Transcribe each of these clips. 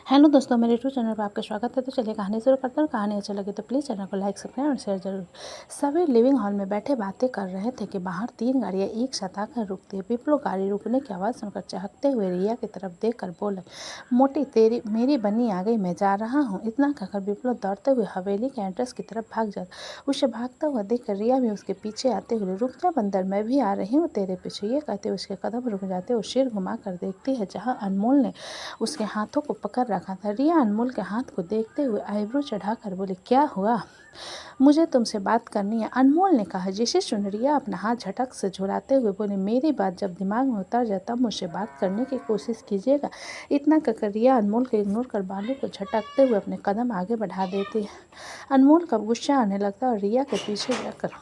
Hello दोस्तों, मेरे YouTube channel पर आपका स्वागत है। तो चलिए कहानी शुरू करते हैं। कहानी अच्छा लगे तो प्लीज़ चैनल को लाइक, सब्सक्राइब और शेयर जरूर। सभी लिविंग हॉल में बैठे बातें कर रहे थे कि बाहर 3 गाड़ियां एक साथ आकर रुकती है। विप्लो गाड़ी रुकने की आवाज़ सुनकर चहकते हुए रिया की तरफ देखकर बोले, मोटी तेरी मेरी बन्नी आ गई, मैं जा रहा हूँ। इतना कहकर विप्लो दौड़ते हुए हवेली के एंट्रेंस की तरफ भाग जाता। उसे भागता हुआ देखकर रिया भी उसके पीछे आते हुए, रुक जा बंदर, मैं भी आ रही हूँ तेरे पीछे। ये कहते उसके कदम रुक जाते और सिर घुमा कर देखती है जहाँ अनमोल ने उसके हाथों को पकड़ रखा था। रिया अनमोल के हाथ को देखते हुए आईब्रो चढ़ाकर बोली, क्या हुआ? मुझे तुमसे बात करनी है, अनमोल ने कहा। जिसे सुन रिया अपना हाथ झटक से झुराते हुए बोली, मेरी बात जब दिमाग में उतर जाए तब मुझसे बात करने की कोशिश कीजिएगा। इतना कहकर रिया अनमोल को इग्नोर कर बालों को झटकते हुए अपने कदम आगे बढ़ा देती है। अनमोल का गुस्सा आने लगता और रिया के पीछे जाकर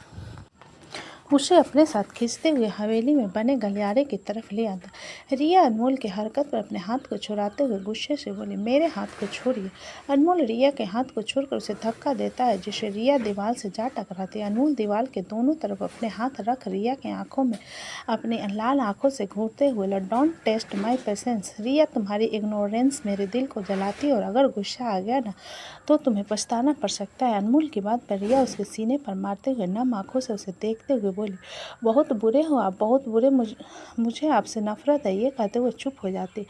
उसे अपने साथ खींचते हुए हवेली में बने गलियारे की तरफ ले आता। रिया अनमोल की हरकत पर अपने हाथ को छुड़ाते हुए गुस्से से बोली, मेरे हाथ को छोड़िए। अनमोल रिया के हाथ को छोड़कर उसे धक्का देता है, जिससे रिया दीवार से जा टकराती है। अनमोल दीवार के दोनों तरफ अपने हाथ रख रिया की आंखों में अपनी लाल आंखों से घूरते हुए, डोंट टेस्ट माई पेशेंस। रिया, तुम्हारी इग्नोरेंस मेरे दिल को जलाती है और अगर गुस्सा आ गया ना तो तुम्हें पछताना पड़ सकता है। अनमोल की बात पर रिया उसके सीने पर मारते हुए नम आंखों से उसे देखते हुए बोली, बहुत बुरे हो आप, बहुत बुरे, मुझे आपसे नफरत है। ये कहते हुए चुप हो जाती,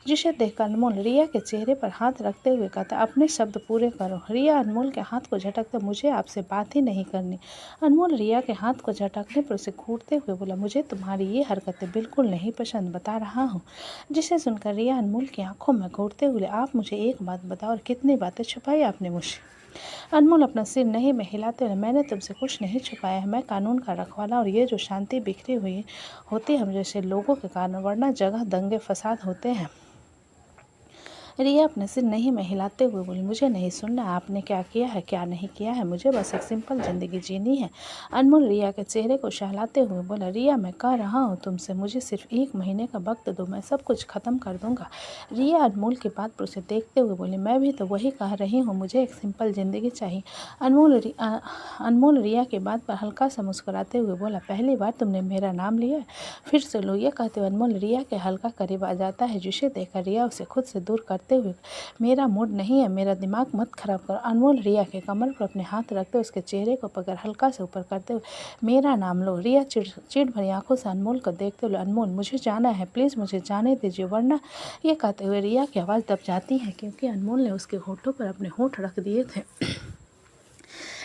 जिसे देखकर अनमोल रिया के चेहरे पर हाथ रखते हुए कहता, अपने शब्द पूरे करो। रिया अनमोल के हाथ को झटकते, मुझे आपसे बात ही नहीं करनी। अनमोल रिया के हाथ को झटकने पर उसे घूरते हुए बोला, मुझे तुम्हारी ये हरकतें बिल्कुल नहीं पसंद, बता रहा हूँ। जिसे सुनकर रिया अनमोल की आंखों में घूरते हुए, आप मुझे एक बात बताओ, और कितनी बातें छुपाई आपने मुझसे? अनमोल अपना सिर नहीं में हिलाते हुए, मैंने तुमसे कुछ नहीं छुपाया है, मैं कानून का रखवाला और ये जो शांति बिखरी हुई होती है हम जैसे लोगों के कारण, वरना जगह दंगे फसाद होते हैं। रिया अपने सिर नहीं में हिलाते हुए बोली, मुझे नहीं सुनना आपने क्या किया है क्या नहीं किया है, मुझे बस एक सिंपल ज़िंदगी जीनी है। अनमोल रिया के चेहरे को सहलाते हुए बोला, रिया मैं कह रहा हूँ तुमसे, मुझे सिर्फ 1 महीने का वक्त दो, मैं सब कुछ ख़त्म कर दूंगा। रिया अनमोल की बात पर उसे देखते हुए बोली, मैं भी तो वही कह रही हूँ, मुझे एक सिंपल ज़िंदगी चाहिए। अनमोल रिया की बात पर हल्का सा मुस्कुराते हुए बोला, पहली बार तुमने मेरा नाम लिया, फिर से लो। ये कहते हुए अनमोल रिया के हल्का करीब आ जाता है, जिसे देखकर रिया उसे खुद से दूर करते हुए, मेरा मूड नहीं है, मेरा दिमाग मत खराब करो। अनमोल रिया के कमर पर अपने हाथ रखते उसके चेहरे को पकड़ हल्का से ऊपर करते हुए, मेरा नाम लो। रिया चिढ़ भरी आंखों से अनमोल को देखते हुए, अनमोल मुझे जाना है, प्लीज़ मुझे जाने दीजिए, वरना। ये कहते हुए रिया की आवाज़ दब जाती है, क्योंकि अनमोल ने उसके होठों पर अपने होठ रख दिए थे।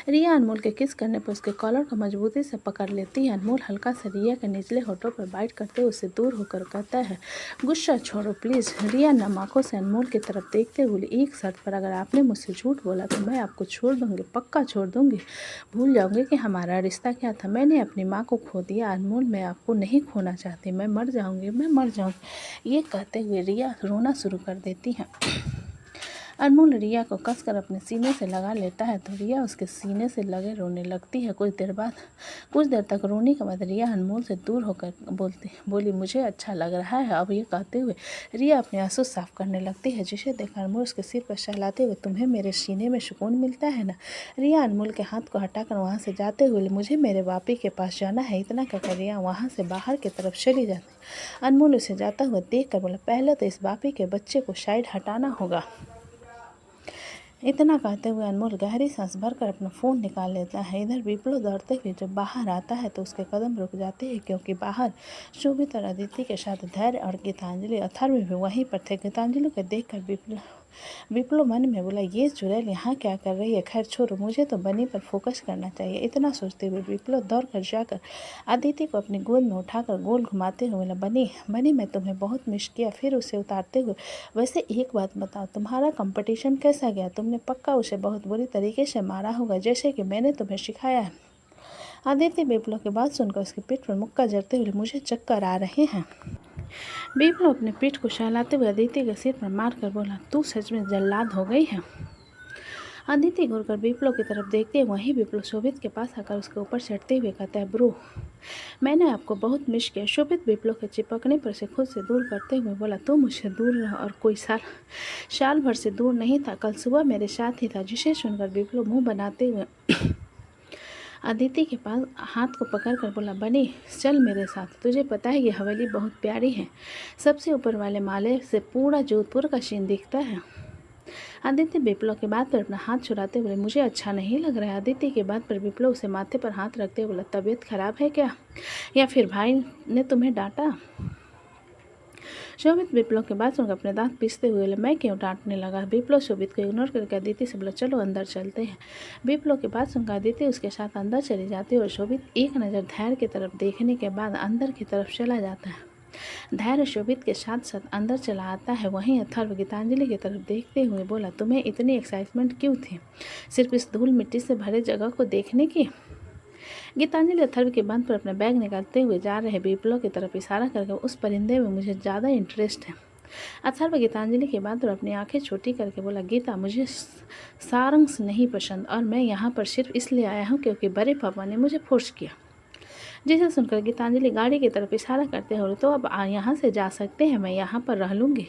रिया अनमोल के किस करने पर उसके कॉलर को मजबूती से पकड़ लेती है। अनमोल हल्का से रिया के निचले होठों पर बाइट करते हुए उससे दूर होकर कहता है, गुस्सा छोड़ो प्लीज़। रिया नम आंखों से अनमोल की तरफ देखते हुए, एक शर्त पर, अगर आपने मुझसे झूठ बोला तो मैं आपको छोड़ दूंगी, पक्का छोड़ दूंगी। भूल जाऊंगी कि हमारा रिश्ता क्या था। मैंने अपनी माँ को खो दिया अनमोल, मैं आपको नहीं खोना चाहती, मैं मर जाऊँगी, मैं मर जाऊँगी। ये कहते हुए रिया रोना शुरू कर देती है। अनमोल रिया को कसकर अपने सीने से लगा लेता है तो रिया उसके सीने से लगे रोने लगती है। कुछ देर तक रोने के बाद रिया अनमोल से दूर होकर बोली, मुझे अच्छा लग रहा है। अब ये कहते हुए रिया अपने आंसू साफ करने लगती है, जिसे देखकर अनमोल उसके सिर पर सहलाते हुए, तुम्हें मेरे सीने में सुकून मिलता है ना? रिया अनमोल के हाथ को हटाकर वहाँ से जाते हुए, मुझे मेरे बापी के पास जाना है। इतना कहकर रिया वहाँ से बाहर की तरफ चली जाती। अनमोल उसे जाता हुआ देख कर बोला, पहले तो इस बापी के बच्चे को साइड हटाना होगा। इतना कहते हुए अनमोल गहरी सांस भरकर अपना फ़ोन निकाल लेता है। इधर विप्लो दौड़ते हुए जब बाहर आता है तो उसके कदम रुक जाते हैं, क्योंकि बाहर शोभित और अदिति के साथ धैर्य और गीतांजलि अथर्व भी वहीं पर थे। गीतांजलि को देखकर विप्लो मन में बोला, ये चुड़ैल यहाँ क्या कर रही है? खैर छोड़ो, मुझे तो बनी पर फोकस करना चाहिए। इतना सोचते हुए विप्लो दौड़ कर जाकर अदिति को अपनी गोद में उठाकर गोल घुमाते हुए बोला, बनी मैं तुम्हें बहुत मिस किया। फिर उसे उतारते हुए, वैसे एक बात बताओ, तुम्हारा कंपटीशन कैसा गया? तुमने पक्का उसे बहुत बुरी तरीके से मारा होगा, जैसे कि मैंने तुम्हें सिखाया है। अदिति विप्लो की बात सुनकर उसकी पीठ पर मुक्का जरते हुए, मुझे चक्कर आ रहे हैं। विप्लो अपने पीठ को सहलाते हुए अदिति के सिर पर मारकर बोला, तू सच में जल्लाद हो गई है। अदिति घूरकर विप्लो की तरफ देखते वहीं विप्लो शोभित के पास आकर उसके ऊपर चढ़ते हुए कहता है, ब्रो मैंने आपको बहुत मिस किया। शोभित विप्लो के चिपकने पर से खुद से दूर करते हुए बोला, तू मुझसे दूर रहा और कोई साल भर से दूर नहीं था, कल सुबह मेरे साथ ही था। जिसे सुनकर विप्लो मुंह बनाते हुए अदिति के पास हाथ को पकड़कर बोला, बनी चल मेरे साथ, तुझे पता है ये हवेली बहुत प्यारी है, सबसे ऊपर वाले माले से पूरा जोधपुर का सीन दिखता है। आदित्य विप्लव के बात पर अपना हाथ छुड़ाते बोले, मुझे अच्छा नहीं लग रहा है। आदित्य के बात पर विप्लव उसे माथे पर हाथ रखते हुए बोला, तबीयत खराब है क्या, या फिर भाई ने तुम्हें डांटा? शोभित विप्लव के बाद सुनकर अपने दांत पीसते हुए बोले, मैं क्यों डांटने लगा? विप्लव शोभित को इग्नोर करके आदित्य से बोला, चलो अंदर चलते हैं। विप्लव के बाद सुनकर आदित्य उसके साथ अंदर चली जाती है और शोभित एक नज़र धैर्य की तरफ देखने के बाद अंदर की तरफ चला जाता है। धैर्य शोभित के साथ साथ अंदर चला आता है। वहीं अथर्व गीतांजलि की तरफ देखते हुए बोला, तुम्हें इतनी एक्साइटमेंट क्यों थी, सिर्फ इस धूल मिट्टी से भरे जगह को देखने की? गीतांजलि अथर्व के बंद पर अपना बैग निकालते हुए जा रहे विप्लव की तरफ इशारा करके, उस परिंदे में मुझे ज़्यादा इंटरेस्ट है। अथर्व गीतांजलि के बाद पर अपनी आंखें छोटी करके बोला, गीता मुझे सारंग्स नहीं पसंद और मैं यहाँ पर सिर्फ इसलिए आया हूँ क्योंकि बड़े पापा ने मुझे फोर्स किया। जिसे सुनकर गीतांजलि गाड़ी की तरफ इशारा करते हुए, तो अब यहाँ से जा सकते हैं, मैं यहाँ पर रह लूँगी।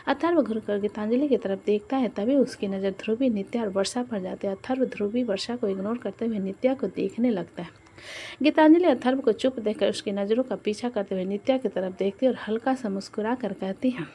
अथर्व घुरकर गीतांजलि की तरफ देखता है, तभी उसकी नज़र ध्रुवी, नित्या और वर्षा पर जाते हैं। अथर्व ध्रुवी वर्षा को इग्नोर करते हुए नित्या को देखने लगता है। गीतांजलि अथर्व को चुप देखकर उसकी नज़रों का पीछा करते हुए नित्या की तरफ देखती है और हल्का सा मुस्कुरा कर कहती है,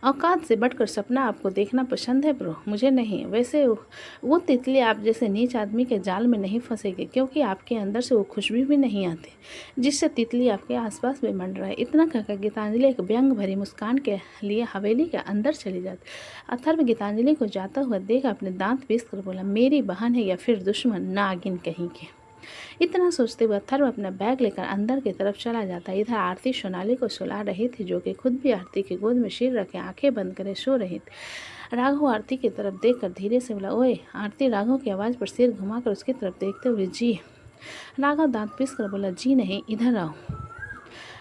औकात से बढ़कर सपना आपको देखना पसंद है ब्रो, मुझे नहीं। वैसे वो तितली आप जैसे नीच आदमी के जाल में नहीं फंसेगी, क्योंकि आपके अंदर से वो खुशबू भी नहीं आती जिससे तितली आपके आसपास भी मंड रहा है। इतना कहकर गीतांजलि एक व्यंग भरी मुस्कान के लिए हवेली के अंदर चली जाती। अथर्व गीतांजलि को जाता हुआ देख अपने दांत पीस कर बोला, मेरी बहन है या फिर दुश्मन, नागिन कहीं के। इतना सोचते हुए अथर्व अपना बैग लेकर अंदर की तरफ चला जाता है। इधर आरती सोनाली को सुला रही थी, जो कि खुद भी आरती की गोद में सिर रखे आंखें बंद करे सो रही थी। राघव आरती की तरफ देखकर धीरे से बोला, ओए आरती। राघव की आवाज़ पर सिर घुमाकर उसकी तरफ देखते हुए, जी। राघव दांत पीस कर बोला, जी नहीं, इधर आओ।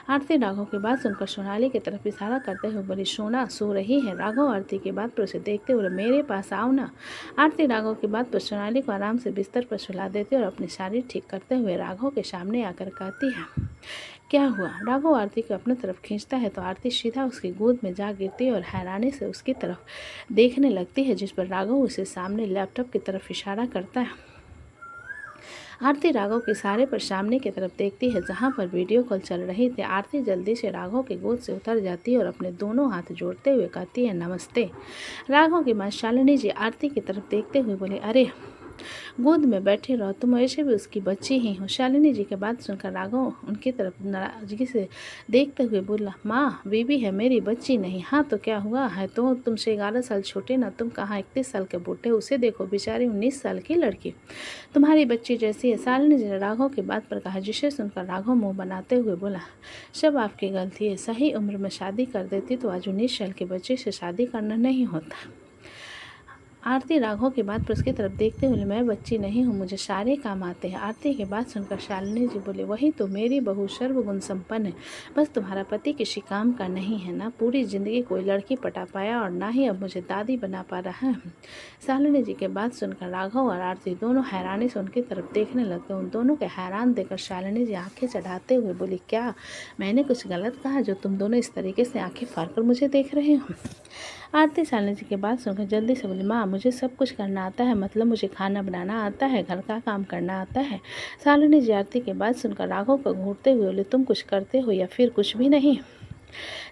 आरती राघव की बात सुनकर सोनाली की तरफ इशारा करते हुए बोली, सोना सो रही है? राघव आरती की बात पर उसे देखते हुए, मेरे पास आओ ना। आरती राघव की बात पर सोनाली को आराम से बिस्तर पर सुला देती और अपनी साड़ी ठीक करते हुए राघव के सामने आकर कहती है, क्या हुआ? राघव आरती को अपनी तरफ खींचता है तो आरती सीधा उसकी गोद में जा गिरती है और हैरानी से उसकी तरफ देखने लगती है, जिस पर राघव उसे सामने लैपटॉप की तरफ इशारा करता है। आरती राघव के इशारे पर सामने की तरफ देखती है, जहां पर वीडियो कॉल चल रही थी। आरती जल्दी से राघव की गोद से उतर जाती है और अपने दोनों हाथ जोड़ते हुए कहती है, नमस्ते। राघव की मां शालिनी जी आरती की तरफ देखते हुए बोले, अरे गोद में बैठे रहो, तुम ऐसे भी उसकी बच्ची ही हो। शालिनी जी की बात सुनकर राघव उनकी तरफ नाराजगी से देखते हुए बोला, माँ बीबी है, मेरी बच्ची नहीं। हाँ तो क्या हुआ है, तो तुमसे 11 साल छोटे ना, तुम कहाँ 31 साल के बूढ़े, उसे देखो बेचारी 19 साल की लड़की तुम्हारी बच्ची जैसी है। शालिनी जी ने राघव की बात पर कहा, जिसे सुनकर राघव मुँह बनाते हुए बोला, सब आपकी गलती है, सही उम्र में शादी कर देती तो आज 19 साल के बच्चे से शादी करना नहीं होता। आरती राघव की बात पर उसकी तरफ देखते हुए, मैं बच्ची नहीं हूँ, मुझे सारे काम आते हैं। आरती की बात सुनकर शालिनी जी बोले, वही तो, मेरी बहू सर्वगुण संपन्न है, बस तुम्हारा पति किसी काम का नहीं है। ना पूरी ज़िंदगी कोई लड़की पटा पाया और ना ही अब मुझे दादी बना पा रहा है। शालिनी जी की बात सुनकर राघव और आरती दोनों हैरानी से उनकी तरफ देखने लगते। उन दोनों के हैरान देखकर शालिनी जी आँखें चढ़ाते हुए बोली, क्या मैंने कुछ गलत कहा जो तुम दोनों इस तरीके से आँखें फाड़ कर मुझे देख रहे हो? आरती शालिनी जी की बात सुनकर जल्दी से बोली, माँ मुझे सब कुछ करना आता है, मतलब मुझे खाना बनाना आता है, घर का काम करना आता है। शालिनी जी आरती की बात सुनकर राघव को घूरते हुए बोले, तुम कुछ करते हो या फिर कुछ भी नहीं?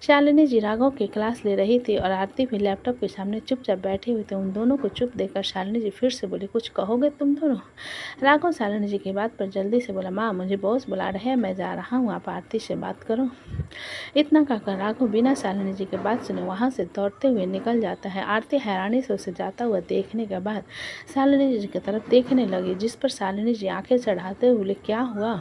शालिनी जी राघव की क्लास ले रही थी और आरती भी लैपटॉप के सामने चुपचाप बैठी हुई थी। उन दोनों को चुप देखकर शालिनी जी फिर से बोली, कुछ कहोगे तुम दोनों? राघव शालिनी जी की बात पर जल्दी से बोला, माँ मुझे बॉस बुला रहे हैं, मैं जा रहा हूँ, आप आरती से बात करो। इतना कहकर राघव बिना शालिनी जी की बात सुने वहाँ से दौड़ते हुए निकल जाता है। आरती हैरानी से उसे जाता हुआ देखने के बाद शालिनी जी की तरफ देखने लगी, जिस पर शालिनी जी आंखें चढ़ाते हुए बोले, क्या हुआ?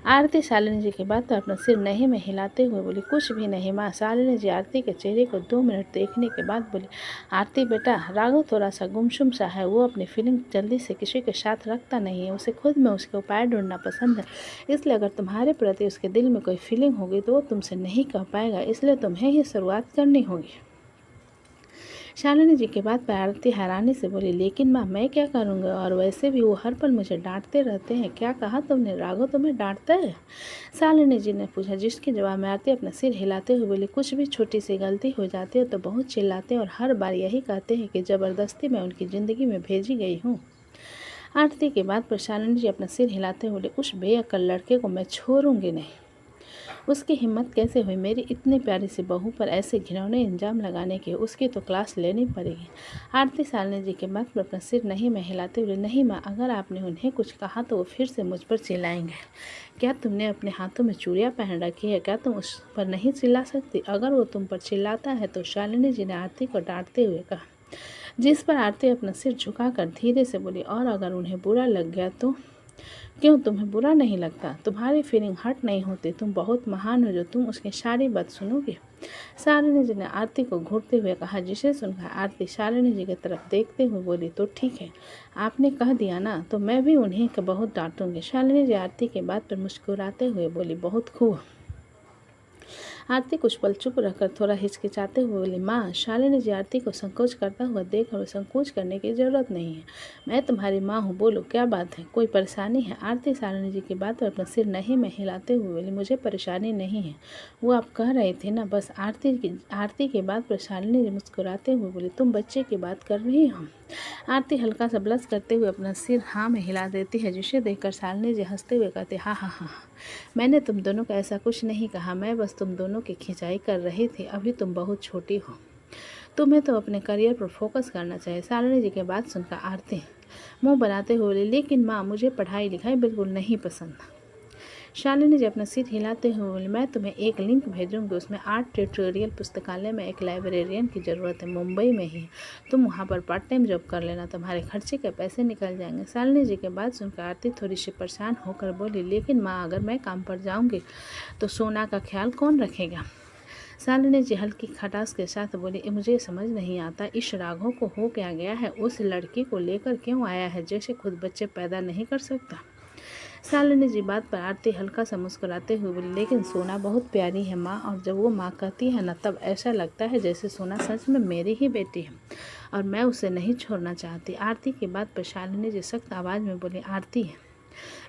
आरती शालिनी जी की बात पर अपना सिर नहीं में हिलाते हुए बोली, कुछ भी नहीं माँ। शालिनी जी आरती के चेहरे को 2 मिनट देखने के बाद बोली, आरती बेटा, राघव थोड़ा सा गुमसुम सा है, वो अपनी फीलिंग जल्दी से किसी के साथ रखता नहीं है, उसे खुद में उसके उपाय ढूंढना पसंद है। इसलिए अगर तुम्हारे प्रति उसके दिल में कोई फीलिंग होगी तो वो तुमसे नहीं कह पाएगा, इसलिए तुम्हें ही शुरुआत करनी होगी। शालिनी जी की बात पर आरती हैरानी से बोली, लेकिन माँ मैं क्या करूँगा, और वैसे भी वो हर पल मुझे डांटते रहते हैं। क्या कहा तुमने? राघव तुम्हें डांटता है? शालिनी जी ने पूछा, जिसके जवाब में आरती अपना सिर हिलाते हुए बोली, कुछ भी छोटी सी गलती हो जाती है तो बहुत चिल्लाते हैं और हर बार यही कहते हैं कि ज़बरदस्ती मैं उनकी ज़िंदगी में भेजी गई हूँ। आरती की बात पर शालिनी जी अपना सिर हिलाते हुए बोले, उस बेअक्ल लड़के को मैं छोड़ूंगी नहीं। उसकी हिम्मत कैसे हुई मेरी इतनी प्यारी सी बहू पर ऐसे घिनौने इल्ज़ाम लगाने के। उसकी तो क्लास लेनी पड़ेगी। आरती शालिनी जी के बात पर अपना सिर नहीं में हिलाते हुए, नहीं माँ, अगर आपने उन्हें कुछ कहा तो वो फिर से मुझ पर चिल्लाएंगे। क्या तुमने अपने हाथों में चूड़ियाँ पहन रखी है? क्या तुम उस पर नहीं चिल्ला सकती? अगर वो तुम पर चिल्लाता है तो शालिनी जी ने आरती को डांटते हुए कहा, जिस पर आरती अपना सिर झुकाकर धीरे से बोली, और अगर उन्हें बुरा लग गया तो? क्यों, तुम्हें बुरा नहीं लगता? तुम्हारी फीलिंग हर्ट नहीं होती? तुम बहुत महान हो जो तुम उसकी सारी बात सुनोगे। शालिनी जी ने आरती को घूरते हुए कहा, जिसे सुनकर आरती शालिनी जी की तरफ देखते हुए बोली, तो ठीक है, आपने कह दिया ना, तो मैं भी उन्हें बहुत डांटूंगी। शालिनी जी आरती के बात पर मुस्कुराते हुए बोली, बहुत खूब। आरती कुछ पल चुप रहकर थोड़ा हिचकिचाते हुए बोली, माँ। शालिनी जी आरती को संकोच करता हुआ देख और संकोच करने की जरूरत नहीं है, मैं तुम्हारी माँ हूँ, बोलो क्या बात है, कोई परेशानी है? आरती शालिनी जी की बात पर अपना सिर नहीं में हिलाते हुए बोली, मुझे परेशानी नहीं है, वो आप कह रहे थे ना बस। आरती की बात पर शालिनी जी मुस्कुराते हुए बोली, तुम बच्चे की बात कर रही हो? आरती हल्का सा ब्लश करते हुए अपना सिर हाँ में हिला देती है, जिसे देखकर शालिनी जी हंसते हुए कहते, हाँ हाँ हाँ, मैंने तुम दोनों का ऐसा कुछ नहीं कहा, मैं बस तुम दोनों की खिंचाई कर रही थी, अभी तुम बहुत छोटी हो, तुम्हें तो अपने करियर पर फोकस करना चाहिए। शालिनी जी की बात सुनकर आरती मुंह बनाते हुए बोली, लेकिन माँ, मुझे पढ़ाई लिखाई बिल्कुल नहीं पसंद। शालिनी जी अपना सिर हिलाते हुए बोली, मैं तुम्हें एक लिंक भेजूंगी, उसमें आर्ट ट्यूटोरियल पुस्तकालय में एक लाइब्रेरियन की ज़रूरत है, मुंबई में ही, तुम वहाँ पर पार्ट टाइम जॉब कर लेना, तुम्हारे खर्चे के पैसे निकल जाएंगे। शालिनी जी के बात सुनकर आरती थोड़ी सी परेशान होकर बोली, लेकिन माँ, अगर मैं काम पर जाऊँगी तो सोना का ख्याल कौन रखेगा? शालिनी जी हल्की खटास के साथ बोली, मुझे समझ नहीं आता, इस राघव को हो क्या गया है, उस लड़की को लेकर क्यों आया है जैसे खुद बच्चे पैदा नहीं कर सकता। शालिनी जी बात पर आरती हल्का सा मुस्कुराते हुए बोली, लेकिन सोना बहुत प्यारी है माँ, और जब वो माँ कहती है ना, तब ऐसा लगता है जैसे सोना सच में मेरी ही बेटी है और मैं उसे नहीं छोड़ना चाहती। आरती की बात पर शालिनी जी सख्त आवाज़ में बोली, आरती,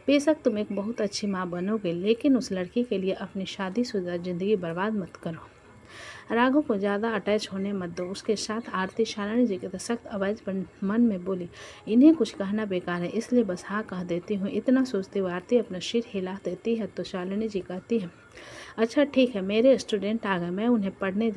बेशक तुम एक बहुत अच्छी माँ बनोगे, लेकिन उस लड़की के लिए अपनी शादीशुदा ज़िंदगी बर्बाद मत करो। राघव को ज़्यादा अटैच होने मत दो। उसके साथ आरती शालिनी जी के सख्त आवाज़ पर मन में बोली, इन्हें कुछ कहना बेकार है, इसलिए बस हाँ कह देती हूँ। इतना सोचते हुए आरती अपना सिर हिला देती है तो शालिनी जी कहती है, अच्छा ठीक है, मेरे स्टूडेंट आ गए, मैं उन्हें पढ़ाने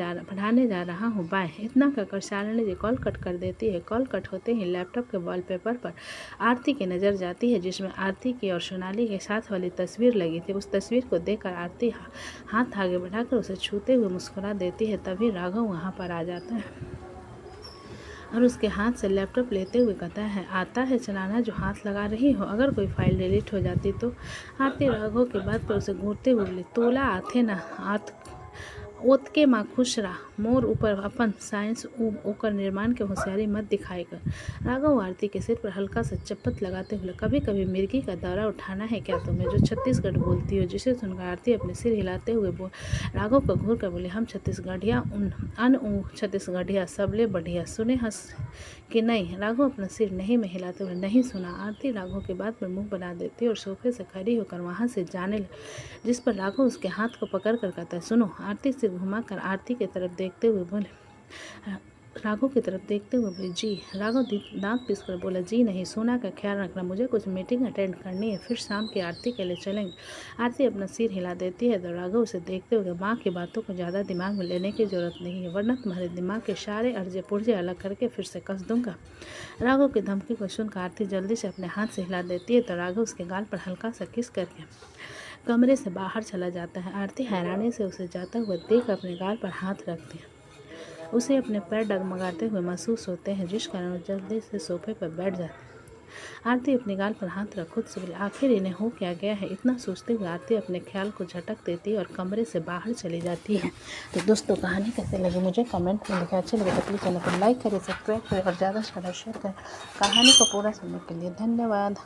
जा रहा हूँ, बाय। इतना कहकर शालिनी जी कॉल कट कर देती है। कॉल कट होते ही लैपटॉप के वॉलपेपर पर आरती की नज़र जाती है, जिसमें आरती की और सोनाली के साथ वाली तस्वीर लगी थी। उस तस्वीर को देखकर आरती हाथ आगे बढ़ाकर उसे छूते हुए मुस्कुरा देती है। तभी राघव वहाँ पर आ जाता है और उसके हाथ से लैपटॉप लेते हुए कहता है, आता है चलाना जो हाथ लगा रही हो, अगर कोई फाइल डिलीट हो जाती तो? आरती राघव के बात पर उसे घूरते हुए बोली, तोला आथे ना आत ओतके माँ खुश रहा, मोर ऊपर अपन साइंस ओकर निर्माण के होशियारी मत दिखाएगा। राघव आरती के सिर पर हल्का सा चप्पत लगाते हुए, कभी कभी मिर्गी का दौरा उठाना है क्या तुम्हें, जो छत्तीसगढ़ बोलती हो? जिसे सुनकर आरती अपने सिर हिलाते हुए राघव को घूर कर बोले, हम छत्तीसगढ़िया छत्तीसगढ़िया सबले बढ़िया, सुने हंस कि नहीं? राघव अपना सिर नहीं में हिलाते हुए, नहीं सुना। आरती राघव के बात पर मुंह बना देती और सोफे से खड़ी होकर वहाँ से जाने लगी, जिस पर राघव उसके हाथ को पकड़ कर कहता है, सुनो। आरती से घुमाकर आरती की तरफ देखते हुए बोले, राघव की तरफ देखते हुए बोले, जी। राघव दांत पीसकर बोला, जी नहीं, सोना का ख्याल रखना, मुझे कुछ मीटिंग अटेंड करनी है, फिर शाम की आरती के लिए चलेंगे। आरती अपना सिर हिला देती है तो राघव उसे देखते हुए, माँ की बातों को ज़्यादा दिमाग में लेने की जरूरत नहीं है, वरना तुम्हारे दिमाग के सारे अर्जे पुर्जे अलग करके फिर से कस दूंगा। राघव की धमकी को सुनकर आरती जल्दी से अपने हाथ से हिला देती है तो राघव उसके गाल पर हल्का सा किस करके कमरे से बाहर चला जाता है। आरती हैरानी से उसे जाता हुआ देख अपने गाल पर हाथ रखती है। उसे अपने पैर डगमगाते हुए महसूस होते हैं, जिस कारण वो जल्दी से सोफे पर बैठ जाती है। आरती अपने गाल पर हाथ रख खुद से बोली, आखिर इन्हें हो क्या गया है? इतना सोचते हुए आरती अपने ख्याल को झटक देती है और कमरे से बाहर चली जाती है। तो दोस्तों, कहानी कैसे लगी मुझे कमेंट में लिखें। अच्छी लगे तो प्लीज़ चैनल को लाइक करें, सब्सक्राइब करें और ज़्यादा से ज़्यादा शेयर करें। कहानी को पूरा सुनने के लिए धन्यवाद।